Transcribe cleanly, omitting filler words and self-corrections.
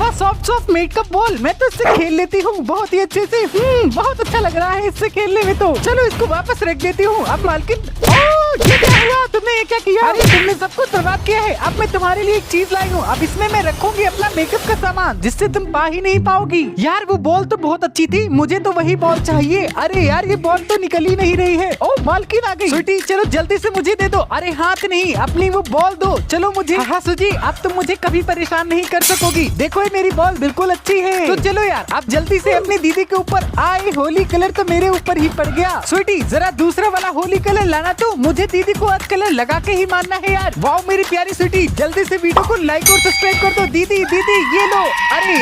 वाह soft soft makeup ball, मैं तो इससे खेल लेती हूँ बहुत ही अच्छे से। बहुत अच्छा लग रहा है इससे खेलने में। तो चलो इसको वापस रख देती हूँ। अब मालकिन, ये क्या हुआ? तुमने ये क्या किया? अरे तुमने सब कुछ बर्बाद किया है। अब मैं तुम्हारे लिए एक चीज लाई हूँ। अब इसमें मैं रखूंगी अपना मेकअप का सामान, जिससे तुम पा ही नहीं पाओगी। यार वो बॉल तो बहुत अच्छी थी, मुझे तो वही बॉल चाहिए। अरे यार ये बॉल तो निकल ही नहीं रही है। ओ मालकिन आ गई। स्वीटी चलो जल्दी से मुझे दे दो। अरे हाथ नहीं, अपनी वो बॉल दो। चलो मुझे। हाँ सुजी, अब तुम मुझे कभी परेशान नहीं कर सकोगी। देखो ये मेरी बॉल बिल्कुल अच्छी है। तो चलो यार अब जल्दी से अपनी दीदी के ऊपर। आए होली कलर तो मेरे ऊपर ही पड़ गया। स्वीटी जरा दूसरा वाला होली कलर लाना। तो मुझे दीदी को आज कलर लगा के ही मानना है यार। वाओ मेरी प्यारी स्वीटी, जल्दी से वीडियो को लाइक और सब्सक्राइब कर दो। दीदी दीदी ये लो। अरे